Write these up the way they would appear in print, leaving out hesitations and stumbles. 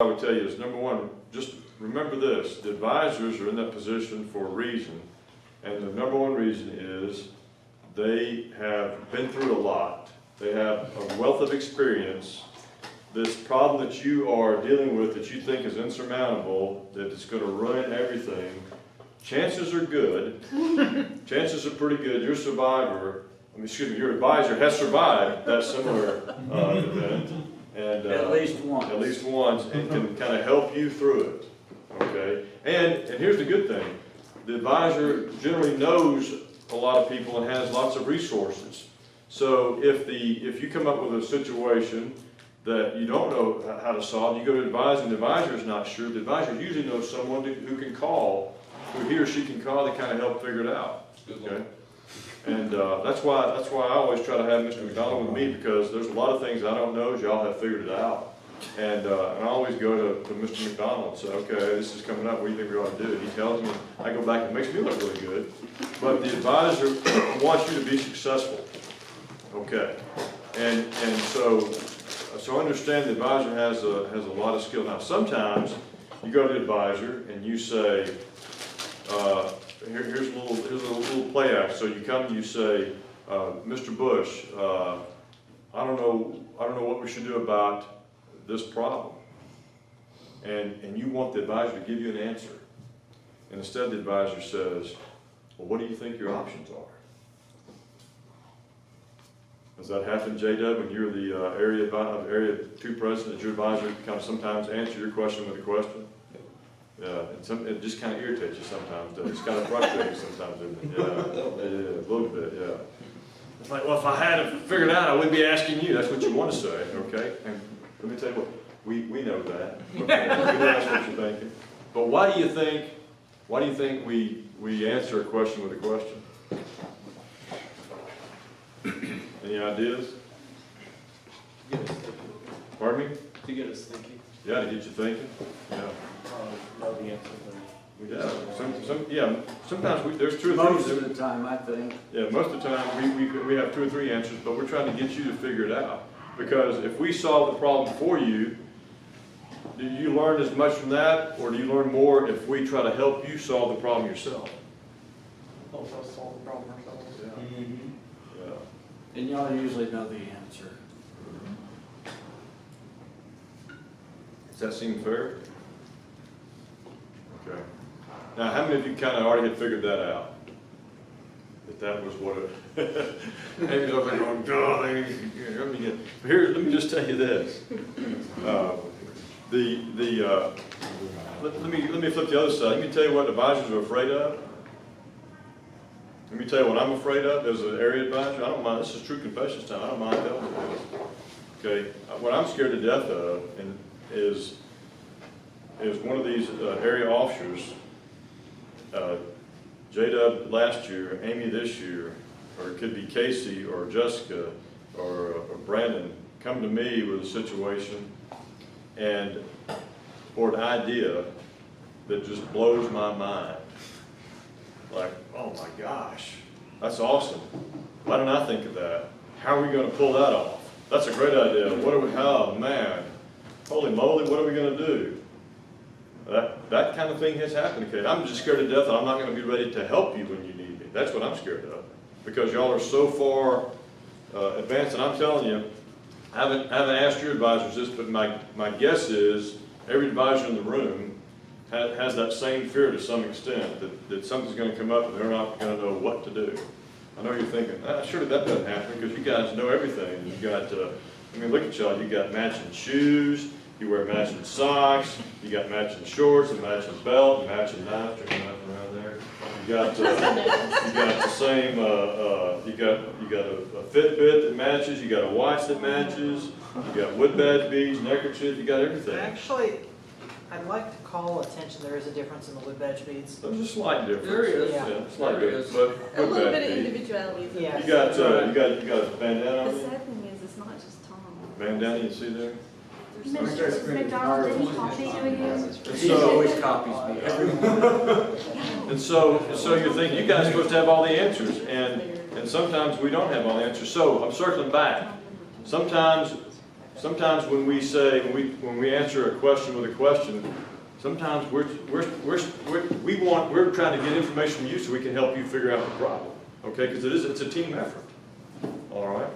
I would tell you is, number one, just remember this: the advisors are in that position for a reason, and the number one reason is they have been through a lot. They have a wealth of experience. This problem that you are dealing with that you think is insurmountable, that it's going to ruin everything, chances are good. Chances are pretty good. Your your advisor has survived that similar event. And, at least once. At least once, and can kind of help you through it. Okay? And here's the good thing. The advisor generally knows a lot of people and has lots of resources. So if you come up with a situation that you don't know how to solve, you go to the advisor and the advisor is not sure, the advisor usually knows someone who can call, who he or she can call to kind of help figure it out. Okay? And that's why I always try to have Mr. McDonald with me, because there's a lot of things I don't know as y'all have figured it out. And I always go to Mr. McDonald and say, okay, this is coming up, what do you think we ought to do? He tells me, I go back, and it makes me look really good. But the advisor wants you to be successful. Okay. And so understand the advisor has a lot of skill. Now sometimes you go to the advisor and you say, here's a little play act. So you come and you say, Mr. Bush, I don't know what we should do about this problem. And you want the advisor to give you an answer. And instead the advisor says, well, what do you think your options are? Does that happen, J-Dub, when you're the area 2 president, your advisor kind of sometimes answer your question with a question? Yeah, and it just kind of irritates you sometimes. It's kind of frustrating sometimes, isn't it? Yeah, a little bit, yeah. It's like, well, if I had it figured out, I wouldn't be asking you. That's what you want to say, okay? And let me tell you what, we know that. Okay? We know that's what you're thinking. But why do you think we answer a question with a question? Any ideas? Pardon me? To get us thinking. Yeah, to get you thinking. Yeah. Know the answer. Yeah. Sometimes there's 2 or 3. Most of the time, I think. Yeah, most of the time we have 2 or 3 answers, but we're trying to get you to figure it out. Because if we solve the problem for you, do you learn as much from that, or do you learn more if we try to help you solve the problem yourself? Help us solve the problem ourselves. Yeah. Mm-hmm. Yeah. And y'all usually know the answer. Does that seem fair? Okay. Now, how many of you kind of already had figured that out? That was what it. Maybe you're going, golly. Let me just tell you this. Let me flip the other side. Let me tell you what advisors are afraid of. Let me tell you what I'm afraid of as an area advisor. I don't mind. This is true confessions time. I don't mind telling you this. Okay. What I'm scared to death of is one of these area officers. J-Dub last year, Amy this year, or it could be Casey or Jessica or Brandon, come to me with a situation or an idea that just blows my mind. Like, oh my gosh, that's awesome. Why didn't I think of that? How are we going to pull that off? That's a great idea. Oh man, holy moly, what are we going to do? That kind of thing has happened. Okay, I'm just scared to death that I'm not going to be ready to help you when you need me. That's what I'm scared of, because y'all are so far advanced. And I'm telling you, I haven't asked your advisors this, but my guess is every advisor in the room has that same fear to some extent, that something's going to come up and they're not going to know what to do. I know you're thinking, surely that doesn't happen, because you guys know everything. You got, look at y'all. You got matching shoes. You wear matching socks, you got matching shorts, a matching belt, a matching knife, drinking nothing around there. You got the same, you got a Fitbit that matches, you got a watch that matches, you got wood badge beads, neckerchief, you got everything. Actually, I'd like to call attention, there is a difference in the wood badge beads. There's a slight difference. There is. Yeah, slight difference, but A wood little badge bit of beads. individuality. Yeah. You got a bandana on The you? sad thing is, it's not just Tom. Bandana, you see there? Mr. McDonald, did he copy you? He always copies me. And so you're thinking, you guys are supposed to have all the answers, and sometimes we don't have all the answers. So I'm circling back. Sometimes sometimes when we say, when we answer a question with a question, sometimes we're trying to get information from you so we can help you figure out the problem, okay? Because it's a team effort, all right?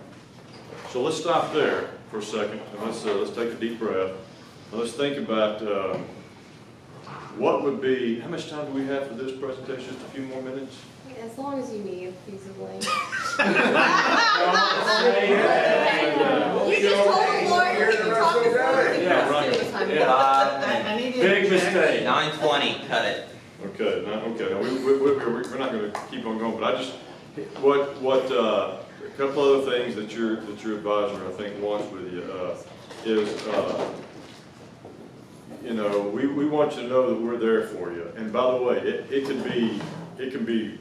So let's stop there for a second, and let's take a deep breath. And let's think about what would be, how much time do we have for this presentation? Just a few more minutes? As long as you need, feasibly. You just told the lawyer he could talk as long as he Yeah, wants right. to. Time. I need you. Big mistake. 9:20, cut it. Okay, now we're not going to keep on going, but I just, a couple other things that your advisor, I think, wants with you is, you know, we want you to know that we're there for you. And by the way, it can be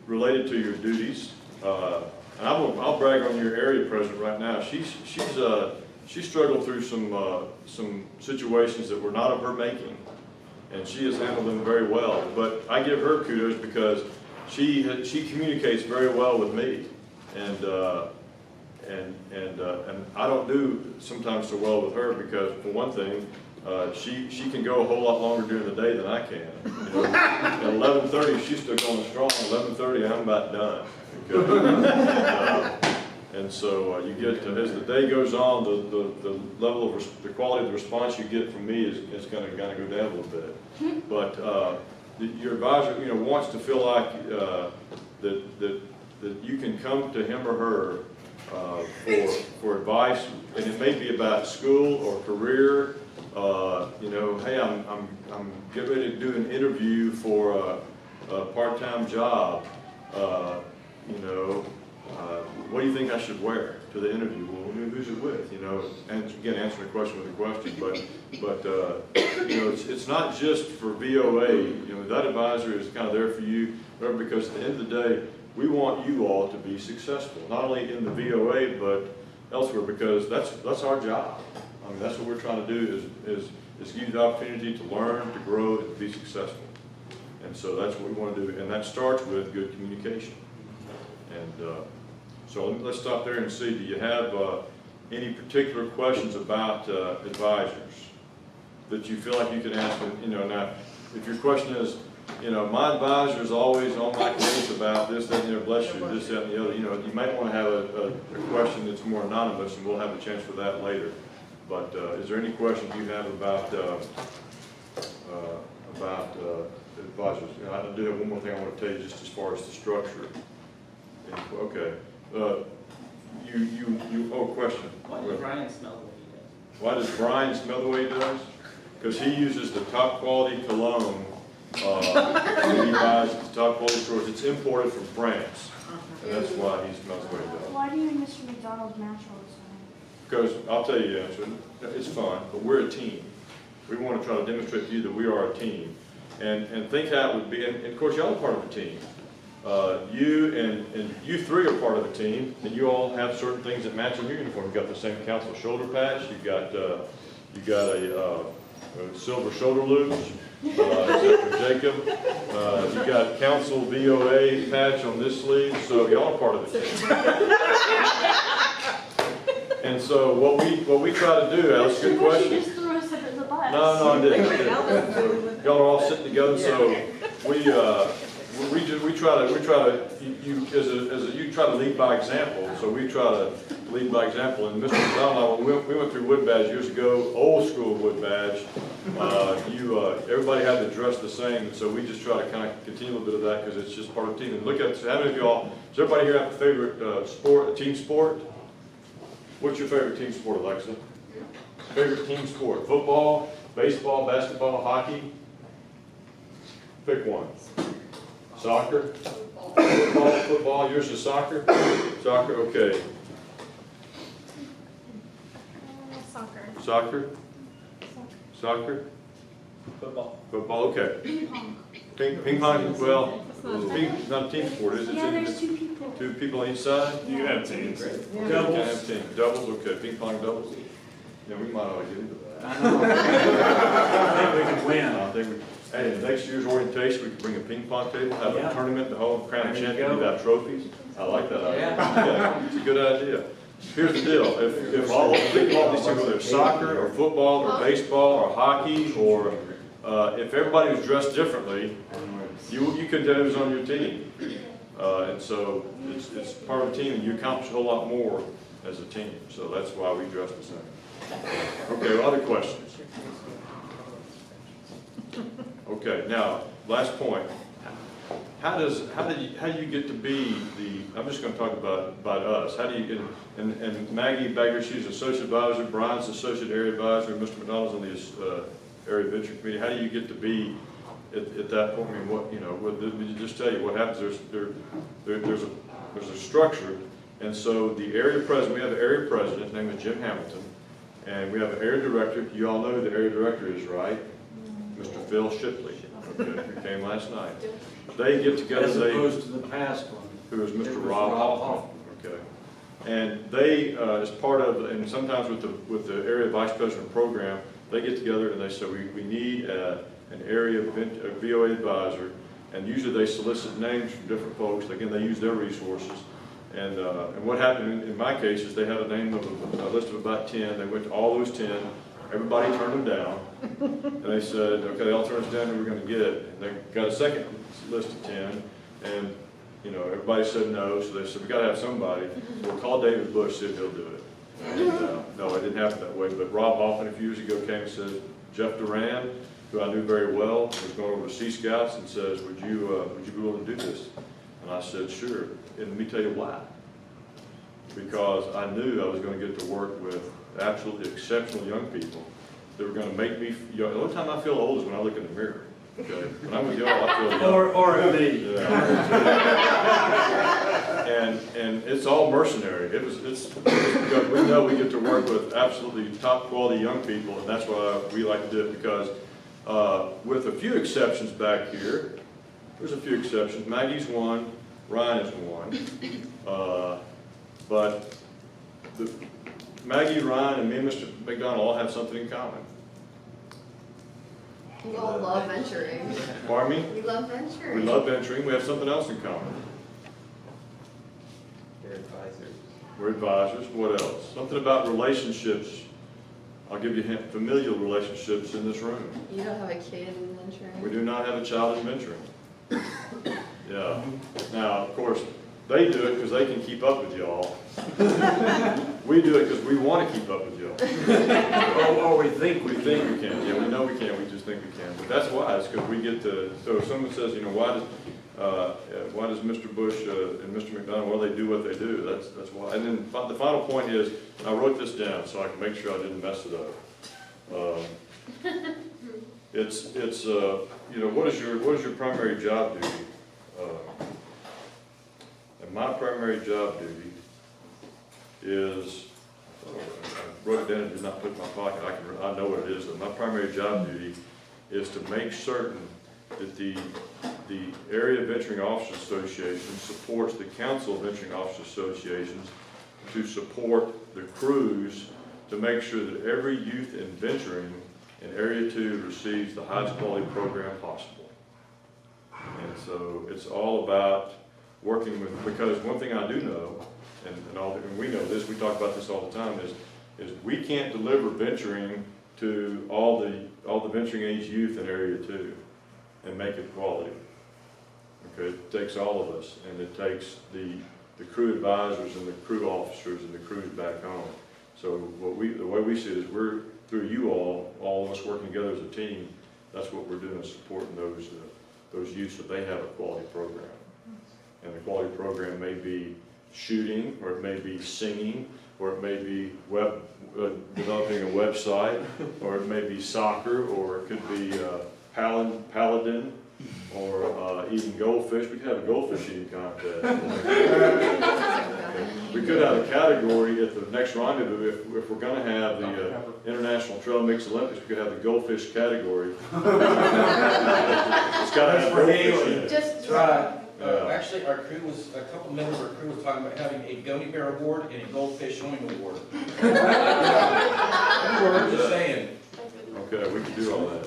related to your duties. And I'll brag on your area president right now. She struggled through some situations that were not of her making, and she has handled them very well. But I give her kudos because she communicates very well with me, and I don't do sometimes so well with her because, for one thing, she can go a whole lot longer during the day than I can. You know, at 11:30 she's still going strong. 11:30 I'm about done. Okay? And so you get as the day goes on, the level of the quality of the response you get from me is going to kind of go down a little bit. But your advisor, you know, wants to feel like that you can come to him or her for advice, and it may be about school or career. You know, hey, I'm getting ready to do an interview for a part-time job. You know, what do you think I should wear to the interview? Well, who's it with? You know, and again, answering a question with a question. But you know, it's not just for VOA. You know, that advisor is kind of there for you, because at the end of the day, we want you all to be successful, not only in the VOA but elsewhere, because that's our job. I mean, that's what we're trying to do is give you the opportunity to learn, to grow, and to be successful. And so that's what we want to do, and that starts with good communication. And so let's stop there and see, do you have any particular questions about advisors that you feel like you can ask them? You know, now, if your question is, you know, my advisor is always on my case about this, that, and the other, bless you, this, that, and the other, you know, you might want to have a question that's more anonymous, and we'll have a chance for that later. But is there any questions you have about advisors? You know, I do have one more thing I want to tell you, just as far as the structure. Okay. Question. Why does Brian smell the way he does? Why does Brian smell the way he does? Because he uses the top quality cologne that he buys at the top quality stores. It's imported from France, and that's why he smells the way he does. Why do you and Mr. McDonald match all the time? Because I'll tell you the answer. It's fun, but we're a team. We want to try to demonstrate to you that we are a team, and think how it would be. And of course, y'all are part of the team. You and you three are part of the team, and you all have certain things that match on your uniform. You've got the same council shoulder patch. You've got a silver shoulder loops, except for Jacob. You've got council VOA patch on this sleeve. So y'all are part of the team. And so what we try to do, Alice, good question. You just threw us under the bus. No, I didn't. Y'all are all sitting together, so we try to you try to lead by example. So we try to lead by example. And Mr. McDonald, we went through wood badge years ago, old school wood badge. Everybody had to dress the same, and so we just try to kind of continue a little bit of that because it's just part of the team. And look at how many of y'all. Does everybody here have a favorite sport, team sport? What's your favorite team sport, Alexa? Favorite team sport? Football, baseball, basketball, hockey? Pick one. Soccer? Football. Yours is soccer? Soccer, okay. Soccer. Soccer? Soccer? Football. Football, okay. Ping pong. Ping pong, well, it's not a team sport, is it? Yeah, there's two people. Two people on each side? You can have teams. Yeah. You can have teams. Doubles, okay. Ping pong doubles? Yeah, we might ought to get into that. I know. I think we can win. I think we, hey, next year's orientation, we could bring a ping pong table, have Yeah. a tournament, the whole crown There you champion, go. without trophies. I like that idea. Yeah. Yeah, it's a good idea. here's the deal, if all, think about these things, whether it's soccer, or football, or baseball, or hockey, or, if everybody was dressed differently, you couldn't tell who was on your team. And so, it's part of the team, and you accomplish a whole lot more as a team, so that's why we dress the same. Okay, well, other questions? Okay, now, last point. How do you get to be the, I'm just gonna talk about us, how do you get, and Maggie Baker, she's Associate Advisor, Brian's Associate Area Advisor, and Mr. McDonald's on the Area Venture Committee, how do you get to be at that point? I mean, what, you know, let me just tell you what happens, there's a structure, and so the area president, we have an area president, his name is Jim Hamilton, and we have an area director, you all know who the area director is, right? Mr. Phil Shipley, okay, who came last night. They get together, As opposed to the past one. who is It Mr. was Rob Hoffman, okay. And they, as part of, and sometimes with the area vice president program, they get together and they say, we need an area VOA advisor, and usually they solicit names from different folks. Again, they use their resources. And what happened in my case is they had a name of a list of about 10. They went to all those 10. Everybody turned them down. And they said, okay, they'll turn us down who we're going to get. And they got a second list of 10. And, you know, everybody said no. So they said, we got to have somebody. We'll call David Bush, see if he'll do it. And, no, it didn't happen that way. But Rob Hoffman a few years ago came and said, Jeff Duran, who I knew very well, was going over to Sea Scouts and says, would you be willing to do this? And I said, sure. And let me tell you why. Because I knew I was going to get to work with absolutely exceptional young people that were going to make me, you know, the only time I feel old is when I look in the mirror. Okay? When I'm with y'all, I feel young. Or at me. Yeah. And it's all mercenary. It's because we know we get to work with absolutely top quality young people, and that's why we like to do it, because with a few exceptions back here, there's a few exceptions. Maggie's one, Ryan is one, but Maggie, Ryan, and me and Mr. McDonald all have something in common. We all love venturing. Pardon me? We love venturing. We love venturing. We have something else in common. They're advisors. We're advisors. What else? Something about relationships. I'll give you a hint. Familial relationships in this room. You don't have a kid in venturing? We do not have a child in venturing. Yeah. Now, of course, they do it because they can keep up with y'all. We do it because we want to keep up with y'all. Or we think We think we can. Yeah, we know we can. We just think we can. But that's why. It's because we get to. So if someone says, you know, why does Mr. Bush and Mr. McDonald, why do they do what they do? That's why. And then the final point is, and I wrote this down so I can make sure I didn't mess it up. It's you know, what is your primary job duty? And my primary job duty is, I wrote it down and did not put it in my pocket. I know what it is. But my primary job duty is to make certain that the Area Venturing Officers Association supports the Council of Venturing Officers Associations to support the crews to make sure that every youth in venturing in Area 2 receives the highest quality program possible. And so it's all about working with, because one thing I do know, and we know this, we talk about this all the time, is we can't deliver venturing to all the venturing age youth in Area 2 and make it quality. Okay, it takes all of us, and it takes the crew advisors and the crew officers and the crews back home. So the way we see it is we're, through you all of us working together as a team, that's what we're doing, supporting those youth so they have a quality program. And the quality program may be shooting, or it may be singing, or it may be developing a website, or it may be soccer, or it could be paladin, or eating goldfish. We could have a goldfish eating contest. We could have a category at the next rendezvous if we're going to have the International Trail Mix Olympics. We could have the goldfish category. It's got to have goldfish in it. Just Right. Actually, a couple members of our crew was talking about having a Goatee Bear Award and a Goldfish Swimming Award. Just saying. Okay, we can do all that.